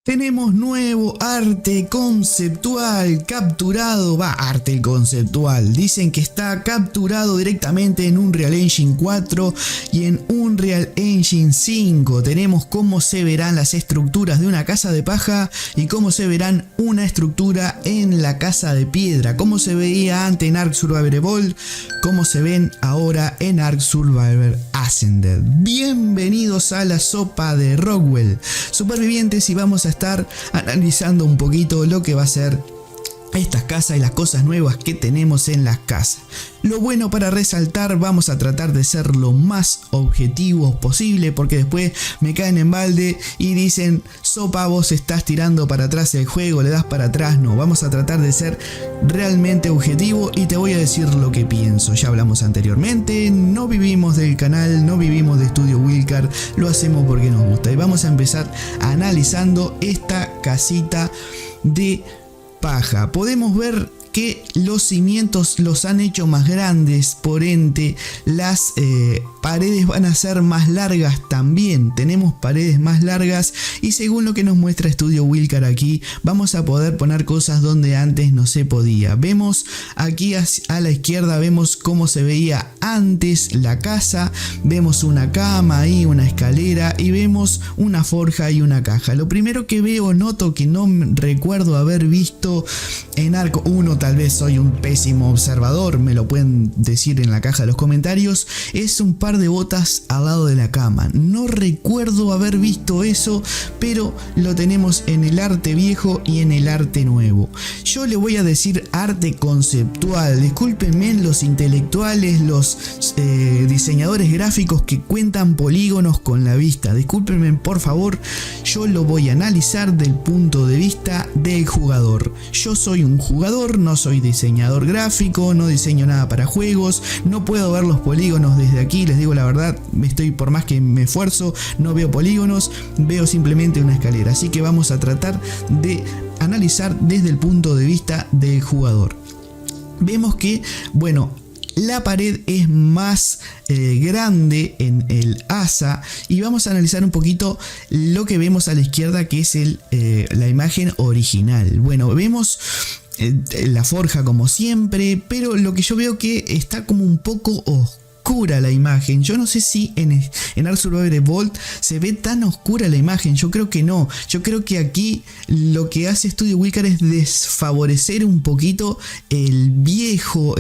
Tenemos nuevo arte conceptual capturado, arte conceptual. Dicen que está capturado directamente en Unreal Engine 4 y en Unreal Engine 5. Tenemos cómo se verán las estructuras de una casa de paja y cómo se verán una estructura en la casa de piedra. Cómo se veía antes en Ark Survival Evolved, cómo se ven ahora en Ark Survival Ascended. Bienvenidos a la sopa de Rockwell, supervivientes, y vamos a estar analizando un poquito lo que va a ser estas casas y las cosas nuevas que tenemos en las casas. Lo bueno para resaltar, vamos a tratar de ser lo más objetivos posible, porque después me caen en balde y dicen: sopa, vos estás tirando para atrás el juego, le das para atrás. No, vamos a tratar de ser realmente objetivo y te voy a decir lo que pienso. Ya hablamos anteriormente, no vivimos del canal, no vivimos de Estudio Wilcar, lo hacemos porque nos gusta. Y vamos a empezar analizando esta casita de paja. Podemos ver que los cimientos los han hecho más grandes, por ende las paredes van a ser más largas también. Tenemos paredes más largas y según lo que nos muestra Estudio Wilcar aquí, vamos a poder poner cosas donde antes no se podía. Vemos aquí a la izquierda, vemos cómo se veía antes la casa, vemos una cama ahí, una escalera, y vemos una forja y una caja. Lo primero que veo, noto que no recuerdo haber visto en Ark 1, tal vez soy un pésimo observador, me lo pueden decir en la caja de los comentarios, es un par de botas al lado de la cama. No recuerdo haber visto eso, pero lo tenemos en el arte viejo y en el arte nuevo. Yo le voy a decir arte conceptual, discúlpenme los intelectuales, los diseñadores gráficos que cuentan polígonos con la vista, discúlpenme por favor, yo lo voy a analizar del punto de vista del jugador. Yo soy un jugador, no soy diseñador gráfico, no diseño nada para juegos, no puedo ver los polígonos desde aquí, les digo la verdad, por más que me esfuerzo, no veo polígonos, veo simplemente una escalera. Así que vamos a tratar de analizar desde el punto de vista del jugador. Vemos que, bueno, la pared es más grande en el asa, y vamos a analizar un poquito lo que vemos a la izquierda, que es la imagen original. Bueno, vemos la forja como siempre, pero lo que yo veo que está como un poco oscura la imagen. Yo no sé si en Ark Survival Evolved se ve tan oscura la imagen. Yo creo que no. Yo creo que aquí lo que hace Studio Wilcar es desfavorecer un poquito el viejo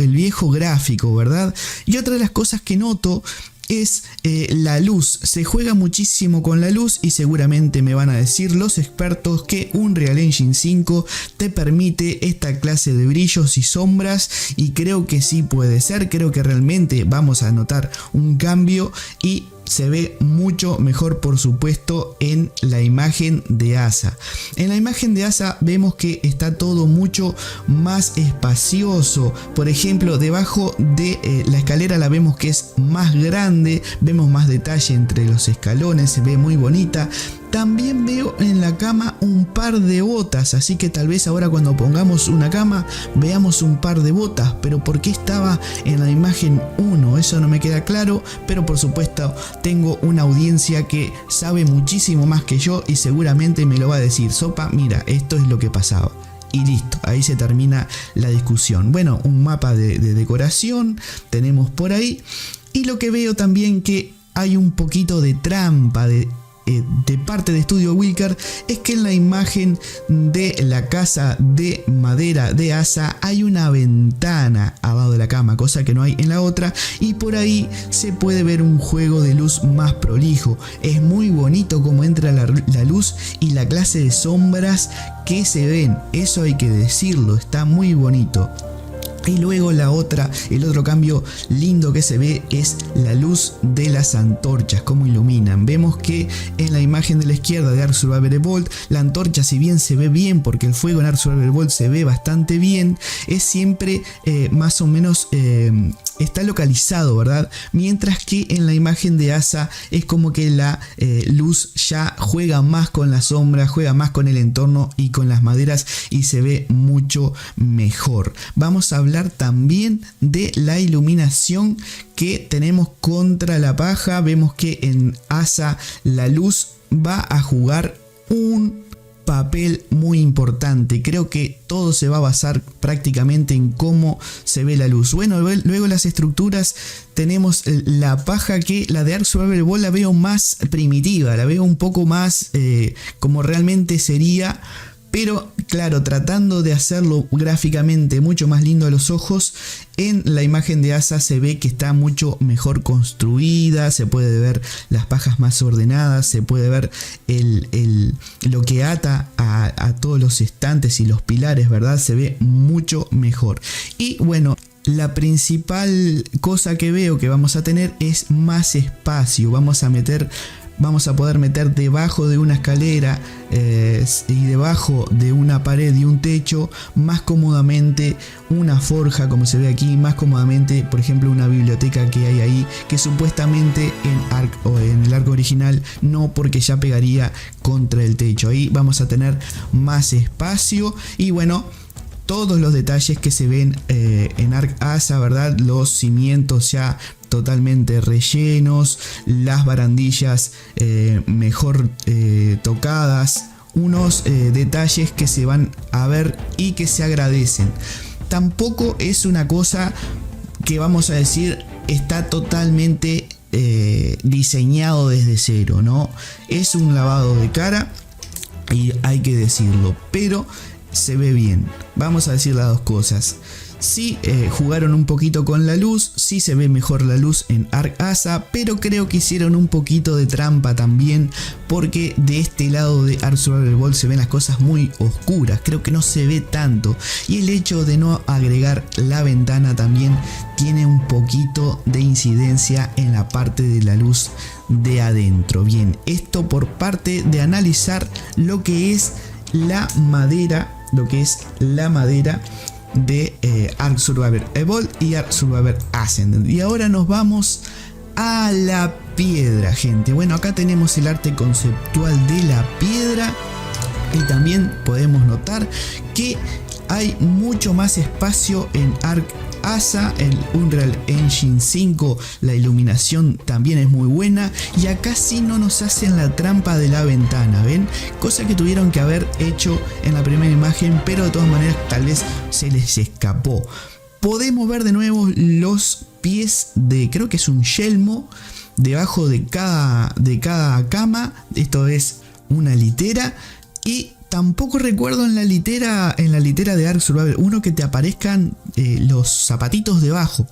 gráfico, ¿verdad? Y otra de las cosas que noto es la luz. Se juega muchísimo con la luz y seguramente me van a decir los expertos que Unreal Engine 5 te permite esta clase de brillos y sombras, y creo que sí puede ser. Creo que realmente vamos a notar un cambio y se ve mucho mejor, por supuesto, en la imagen de Asa. En la imagen de Asa vemos que está todo mucho más espacioso. Por ejemplo, debajo de la escalera la vemos que es más grande, vemos más detalle entre los escalones, se ve muy bonita. También veo en la cama un par de botas, así que tal vez ahora cuando pongamos una cama veamos un par de botas. Pero ¿por qué estaba en la imagen 1? Eso no me queda claro, pero por supuesto tengo una audiencia que sabe muchísimo más que yo y seguramente me lo va a decir: sopa, mira, esto es lo que pasaba. Y listo, ahí se termina la discusión. Bueno, un mapa de decoración tenemos por ahí, y lo que veo también que hay un poquito de trampa de parte de Studio Wilcar es que en la imagen de la casa de madera de Asa hay una ventana al lado de la cama, cosa que no hay en la otra, y por ahí se puede ver un juego de luz más prolijo. Es muy bonito como entra la luz y la clase de sombras que se ven, eso hay que decirlo, está muy bonito. Y luego el otro cambio lindo que se ve es la luz de las antorchas, cómo iluminan. Vemos que en la imagen de la izquierda de Ark Survival Evolved, la antorcha, si bien se ve bien, porque el fuego en Ark Survival Evolved se ve bastante bien, es siempre más o menos está localizado, ¿verdad? Mientras que en la imagen de Asa es como que la luz ya juega más con la sombra, juega más con el entorno y con las maderas, y se ve mucho mejor. Vamos a hablar también de la iluminación que tenemos contra la paja. Vemos que en Asa la luz va a jugar un papel papel muy importante. Creo que todo se va a basar prácticamente en cómo se ve la luz. Bueno, luego las estructuras tenemos la paja, que la de Ark Survival Evolved la veo más primitiva, la veo un poco más como realmente sería. Pero claro, tratando de hacerlo gráficamente mucho más lindo a los ojos, en la imagen de Asa se ve que está mucho mejor construida, se puede ver las pajas más ordenadas, se puede ver lo que ata a todos los estantes y los pilares, ¿verdad? Se ve mucho mejor. Y bueno, la principal cosa que veo que vamos a tener es más espacio. Vamos a poder meter debajo de una escalera y debajo de una pared y un techo más cómodamente una forja, como se ve aquí, más cómodamente, por ejemplo, una biblioteca que hay ahí, que supuestamente en Ark o en el Ark original no, porque ya pegaría contra el techo. Ahí vamos a tener más espacio y bueno, todos los detalles que se ven en Ark Asa, ¿verdad? Los cimientos ya totalmente rellenos, las barandillas mejor tocadas, unos detalles que se van a ver y que se agradecen. Tampoco es una cosa que vamos a decir está totalmente diseñado desde cero, ¿no? Es un lavado de cara y hay que decirlo, pero se ve bien. Vamos a decir las dos cosas. Sí, jugaron un poquito con la luz, sí se ve mejor la luz en Ark Asa, pero creo que hicieron un poquito de trampa también, porque de este lado de Ark Survival Evolved se ven las cosas muy oscuras, creo que no se ve tanto, y el hecho de no agregar la ventana también tiene un poquito de incidencia en la parte de la luz de adentro. Bien, esto por parte de analizar lo que es la madera, de Ark Survival Evolved y Ark Survival Ascended. Y ahora nos vamos a la piedra, gente. Bueno, acá tenemos el arte conceptual de la piedra y también podemos notar que hay mucho más espacio en Ark Asa. El Unreal Engine 5, la iluminación también es muy buena, y acá sí no nos hacen la trampa de la ventana, ¿ven? Cosa que tuvieron que haber hecho en la primera imagen, pero de todas maneras tal vez se les escapó. Podemos ver de nuevo los pies de, creo que es un yelmo, debajo de cada cama. Esto es una litera, y tampoco recuerdo en la litera de Ark Survival 1 que te aparezcan los zapatitos debajo.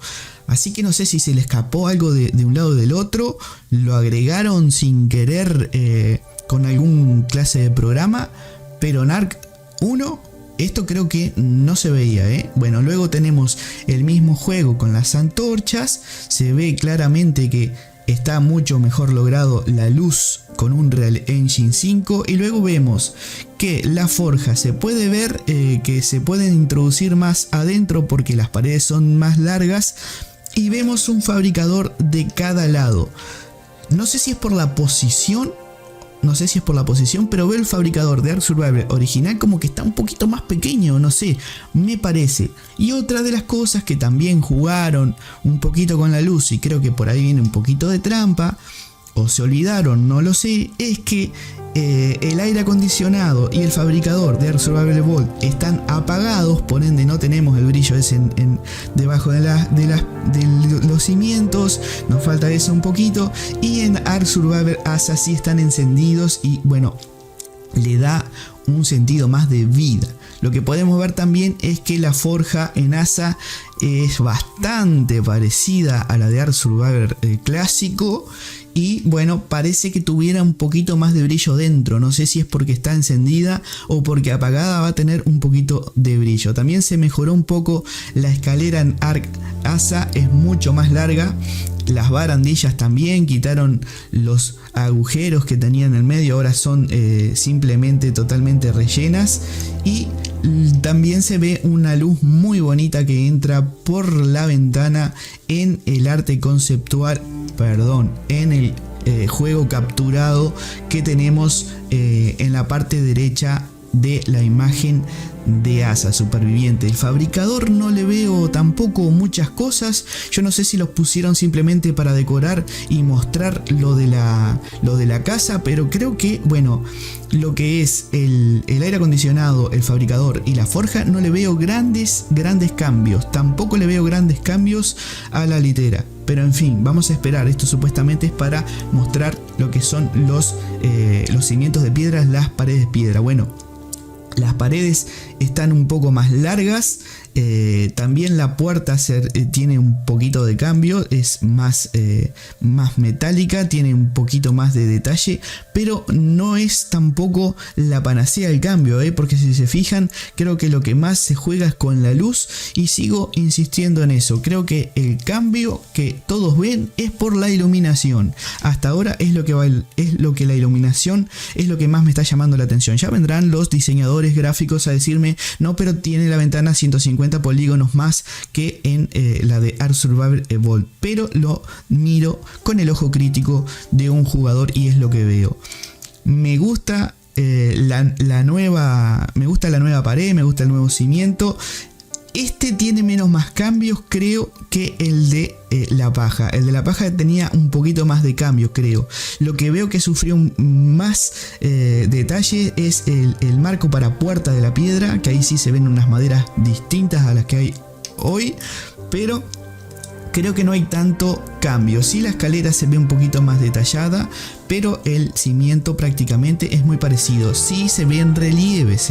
Así que no sé si se le escapó algo de un lado o del otro. Lo agregaron sin querer con algún clase de programa. Pero en Ark 1 esto creo que no se veía, ¿eh? Bueno, luego tenemos el mismo juego con las antorchas. Se ve claramente que está mucho mejor logrado la luz con un Unreal Engine 5. Y luego vemos que la forja se puede ver que se pueden introducir más adentro porque las paredes son más largas. Y vemos un fabricador de cada lado. No sé si es por la posición. Pero veo el fabricador de Ark Survival original como que está un poquito más pequeño, no sé, me parece. Y otra de las cosas que también jugaron un poquito con la luz, y creo que por ahí viene un poquito de trampa, o se olvidaron, no lo sé, es que el aire acondicionado y el fabricador de Ark Survival Evolved están apagados, por ende no tenemos el brillo ese debajo de los cimientos, nos falta eso un poquito. Y en Ark Survival Asa sí están encendidos y bueno, le da un sentido más de vida. Lo que podemos ver también es que la forja en Asa es bastante parecida a la de Ark Survival clásico. Y bueno, parece que tuviera un poquito más de brillo dentro. No sé si es porque está encendida o porque apagada va a tener un poquito de brillo. También se mejoró un poco la escalera en Ark Asa, es mucho más larga. Las barandillas también, quitaron los agujeros que tenían en el medio, ahora son simplemente totalmente rellenas. Y también se ve una luz muy bonita que entra por la ventana en el arte conceptual, en el juego capturado que tenemos en la parte derecha de la imagen de Asa Superviviente. El fabricador no le veo tampoco muchas cosas. Yo no sé si los pusieron simplemente para decorar y mostrar lo de la casa, pero creo que bueno, lo que es el aire acondicionado, el fabricador y la forja, no le veo grandes cambios. Tampoco le veo grandes cambios a la litera. Pero en fin, vamos a esperar. Esto supuestamente es para mostrar lo que son los cimientos de piedra, las paredes de piedra. Bueno, las paredes están un poco más largas. También la puerta tiene un poquito de cambio, es más metálica, tiene un poquito más de detalle, pero no es tampoco la panacea el cambio, porque si se fijan, creo que lo que más se juega es con la luz, y sigo insistiendo en eso. Creo que el cambio que todos ven es por la iluminación. Hasta ahora es lo que la iluminación es lo que más me está llamando la atención. Ya vendrán los diseñadores gráficos a decirme, no, pero tiene la ventana 150 polígonos más que en la de Ark Survival Evolved, pero lo miro con el ojo crítico de un jugador y es lo que veo. Me gusta la nueva pared, me gusta el nuevo cimiento. Este tiene más cambios, creo, que el de la paja. El de la paja tenía un poquito más de cambio, creo. Lo que veo que sufrió más detalle es el marco para puerta de la piedra, que ahí sí se ven unas maderas distintas a las que hay hoy, pero creo que no hay tanto cambio. Sí, la escalera se ve un poquito más detallada, pero el cimiento prácticamente es muy parecido. Sí, se ven relieves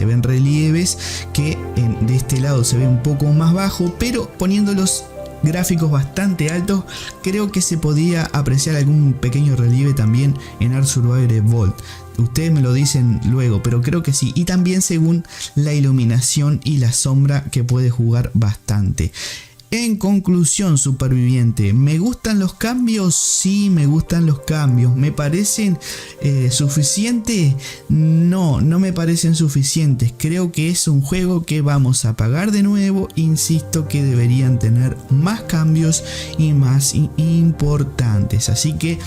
que de este lado se ve un poco más bajo, pero poniendo los gráficos bastante altos, creo que se podía apreciar algún pequeño relieve también en Ark Survival Evolved. Ustedes me lo dicen luego, pero creo que sí. Y también según la iluminación y la sombra, que puede jugar bastante. En conclusión, superviviente, ¿me gustan los cambios? Sí, me gustan los cambios. ¿Me parecen suficientes? No me parecen suficientes. Creo que es un juego que vamos a pagar de nuevo. Insisto que deberían tener más cambios y más importantes. Así que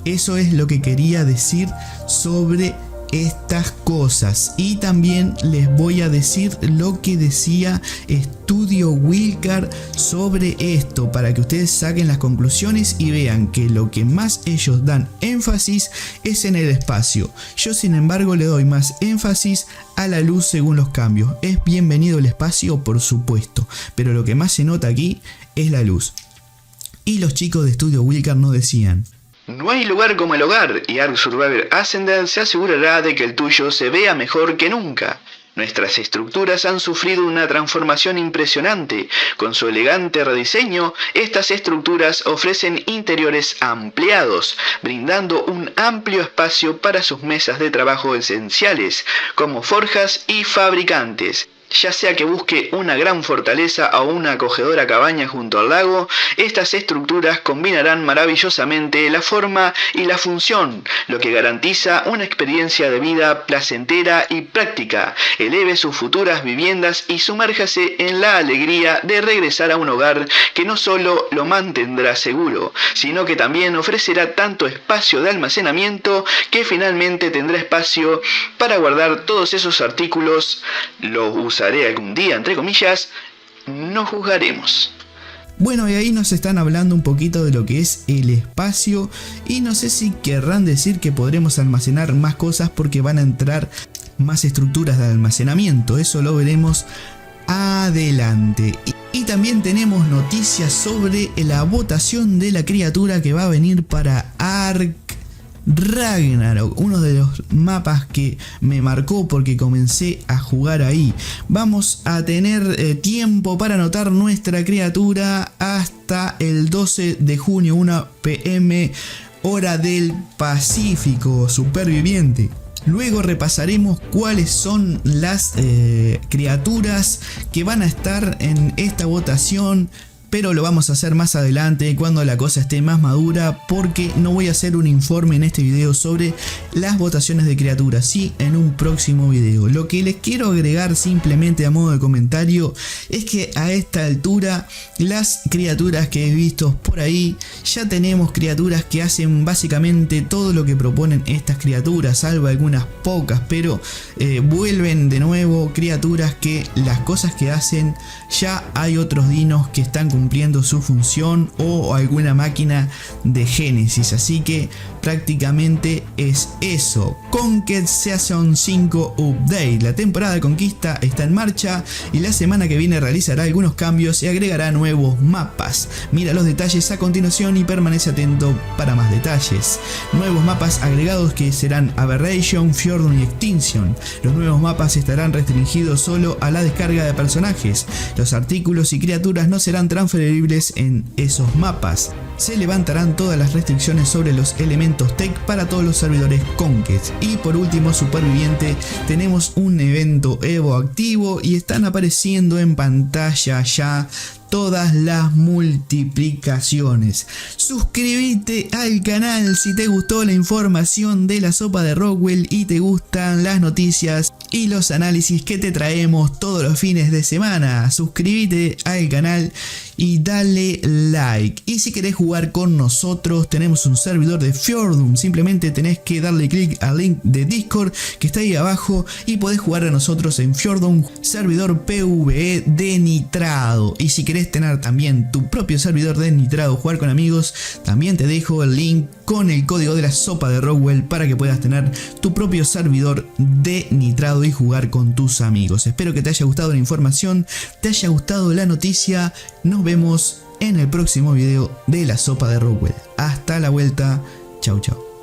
eso es lo que quería decir sobre estas cosas. Y también les voy a decir lo que decía Studio Wildcard sobre esto, para que ustedes saquen las conclusiones y vean que lo que más ellos dan énfasis es en el espacio. Yo, sin embargo, le doy más énfasis a la luz según los cambios. Es bienvenido el espacio, por supuesto, pero lo que más se nota aquí es la luz. Y los chicos de Studio Wildcard nos decían: no hay lugar como el hogar, y Ark Survival Ascended se asegurará de que el tuyo se vea mejor que nunca. Nuestras estructuras han sufrido una transformación impresionante. Con su elegante rediseño, estas estructuras ofrecen interiores ampliados, brindando un amplio espacio para sus mesas de trabajo esenciales, como forjas y fabricantes. Ya sea que busque una gran fortaleza o una acogedora cabaña junto al lago, estas estructuras combinarán maravillosamente la forma y la función, lo que garantiza una experiencia de vida placentera y práctica. Eleve sus futuras viviendas y sumérjase en la alegría de regresar a un hogar que no solo lo mantendrá seguro, sino que también ofrecerá tanto espacio de almacenamiento que finalmente tendrá espacio para guardar todos esos artículos. Los usaré algún día, entre comillas, no juzgaremos. Bueno, y ahí nos están hablando un poquito de lo que es el espacio, y no sé si querrán decir que podremos almacenar más cosas porque van a entrar más estructuras de almacenamiento. Eso lo veremos adelante. Y también tenemos noticias sobre la votación de la criatura que va a venir para Ark Ragnarok, uno de los mapas que me marcó porque comencé a jugar ahí. Vamos a tener tiempo para anotar nuestra criatura hasta el 12 de junio, 1 p.m. hora del Pacífico, superviviente. Luego repasaremos cuáles son las criaturas que van a estar en esta votación, pero lo vamos a hacer más adelante cuando la cosa esté más madura, porque no voy a hacer un informe en este video sobre las votaciones de criaturas, sí en un próximo video. Lo que les quiero agregar simplemente a modo de comentario es que a esta altura las criaturas que he visto por ahí, ya tenemos criaturas que hacen básicamente todo lo que proponen estas criaturas, salvo algunas pocas, pero vuelven de nuevo criaturas que las cosas que hacen, ya hay otros dinos que están cumpliendo su función, o alguna máquina de Génesis. Así que prácticamente es eso. Conquest Season 5 Update. La temporada de conquista está en marcha y la semana que viene realizará algunos cambios y agregará nuevos mapas. Mira los detalles a continuación y permanece atento para más detalles. Nuevos mapas agregados que serán Aberration, Fjordun y Extinction. Los nuevos mapas estarán restringidos solo a la descarga de personajes. Los artículos y criaturas no serán transferibles en esos mapas. Se levantarán todas las restricciones sobre los elementos tech para todos los servidores Conquest. Y por último, superviviente, tenemos un evento Evo activo y están apareciendo en pantalla ya todas las multiplicaciones. Suscríbete al canal si te gustó la información de la sopa de Rockwell y te gustan las noticias y los análisis que te traemos todos los fines de semana. Suscríbete al canal y dale like. Y si querés jugar con nosotros, tenemos un servidor de Fjordun. Simplemente tenés que darle clic al link de Discord que está ahí abajo y podés jugar a nosotros en Fjordun, servidor PvE de nitrado. Y si querés tener también tu propio servidor de nitrado, jugar con amigos, también te dejo el link con el código de la sopa de Rockwell para que puedas tener tu propio servidor de nitrado y jugar con tus amigos. Espero que te haya gustado la información, te haya gustado la noticia. Nos vemos en el próximo video de la sopa de Rockwell. Hasta la vuelta. Chau chau.